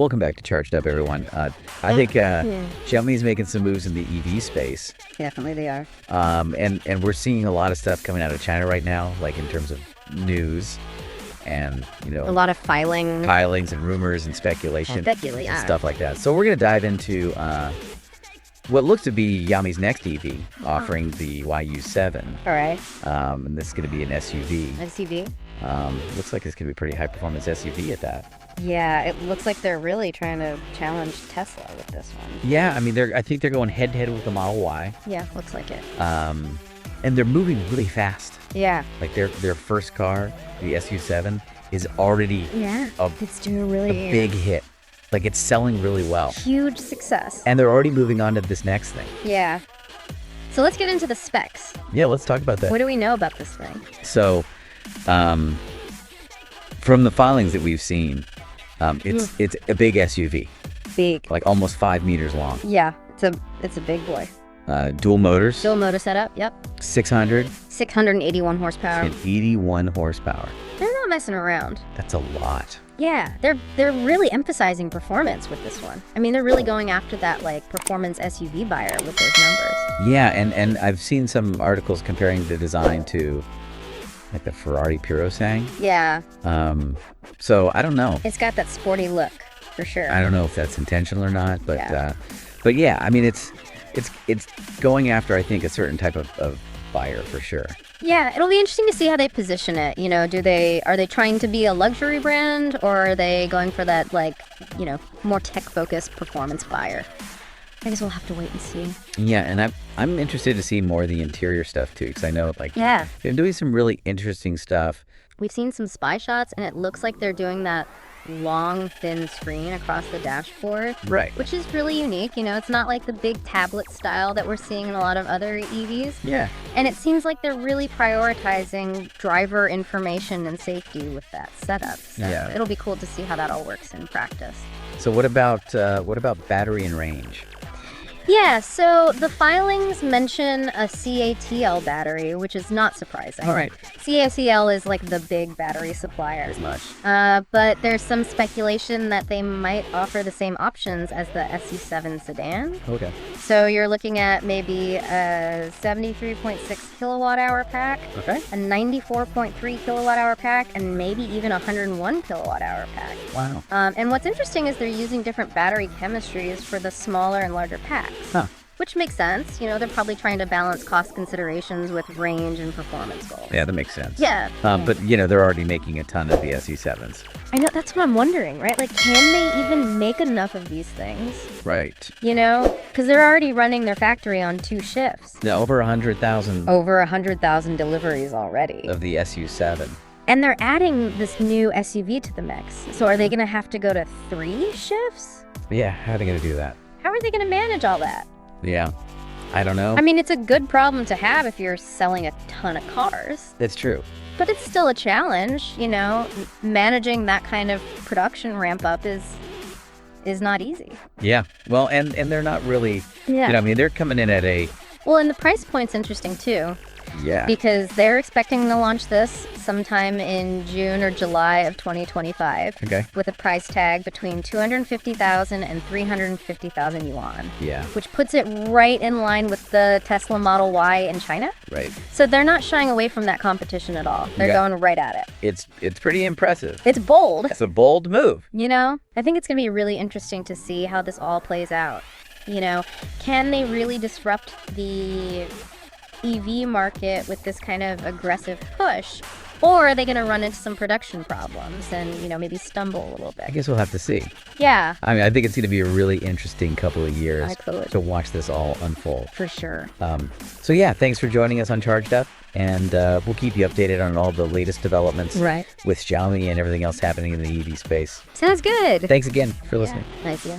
Welcome back to Charged Up, everyone. I think Xiaomi is making some moves in the EV space. Definitely they are. And we're seeing a lot of stuff coming out of China right now, like in terms of news and, A lot of filings and rumors and speculation yeah. and stuff like that. So we're going to dive into what looks to be Xiaomi's next EV, offering the YU7. All right. And this is going to be an SUV. SUV? Looks like it's going to be a pretty high-performance SUV at that. Yeah, it looks like they're really trying to challenge Tesla with this one. Yeah, I mean, I think they're going head-to-head with the Model Y. Yeah, looks like it. And they're moving really fast. Yeah. Like their first car, the SU7, is already it's doing really a big hit. Like it's selling really well. Huge success. And they're already moving on to this next thing. Yeah. So let's get into the specs. Yeah, let's talk about that. What do we know about this thing? So, from the filings that we've seen, it's a big SUV. Big. Like almost 5 meters long. Yeah, it's a big boy. Dual motors. Dual motor setup, yep. 681 horsepower. And 81 horsepower. They're not messing around. That's a lot. Yeah, they're really emphasizing performance with this one. I mean, they're really going after that like performance SUV buyer with those numbers. Yeah, and I've seen some articles comparing the design to like the Ferrari Purosangue. Yeah. So I don't know. It's got that sporty look for sure. I don't know if that's intentional or not, but yeah, I mean it's going after, I think, a certain type of buyer for sure. Yeah, it'll be interesting to see how they position it. Are they trying to be a luxury brand, or are they going for that more tech focused performance buyer? I guess we'll have to wait and see. Yeah, and I'm interested to see more of the interior stuff too, because I know they're doing some really interesting stuff. We've seen some spy shots, and it looks like they're doing that long, thin screen across the dashboard. Right. Which is really unique. It's not like the big tablet style that we're seeing in a lot of other EVs. Yeah. And it seems like they're really prioritizing driver information and safety with that setup. So it'll be cool to see how that all works in practice. So what about battery and range? Yeah, so the filings mention a CATL battery, which is not surprising. All right. CATL is like the big battery supplier. As much. But there's some speculation that they might offer the same options as the SU7 sedan. Okay. So you're looking at maybe a 73.6 kilowatt hour pack, okay, a 94.3 kilowatt hour pack, and maybe even a 101 kilowatt hour pack. Wow. And what's interesting is they're using different battery chemistries for the smaller and larger packs. Huh. Which makes sense. They're probably trying to balance cost considerations with range and performance goals. Yeah, that makes sense. Yeah. But, they're already making a ton of the SU7s. I know, that's what I'm wondering, right? Like, can they even make enough of these things? Right. Because they're already running their factory on 2 shifts. Yeah, over 100,000. Over 100,000 deliveries already. Of the SU7. And they're adding this new SUV to the mix. So are they going to have to go to 3 shifts? Yeah, how are they going to do that? How are they going to manage all that? Yeah, I don't know. I mean, it's a good problem to have if you're selling a ton of cars. That's true. But it's still a challenge, managing that kind of production ramp up is not easy. Yeah, well, and they're not really, they're coming in at a... Well, and the price point's interesting too. Yeah. Because they're expecting to launch this sometime in June or July of 2025. Okay. With a price tag between 250,000 and 350,000 yuan. Yeah. Which puts it right in line with the Tesla Model Y in China. Right. So they're not shying away from that competition at all. They're going right at it. It's pretty impressive. It's bold. It's a bold move. I think it's going to be really interesting to see how this all plays out. Can they really disrupt the EV market with this kind of aggressive push, or are they going to run into some production problems and maybe stumble a little bit? I guess we'll have to see. Yeah, I mean, I think it's going to be a really interesting couple of years to watch this all unfold. For sure. So yeah, thanks for joining us on Charged Up, and we'll keep you updated on all the latest developments with Xiaomi and everything else happening in the EV space. Sounds good. Thanks again for listening. Nice, yeah.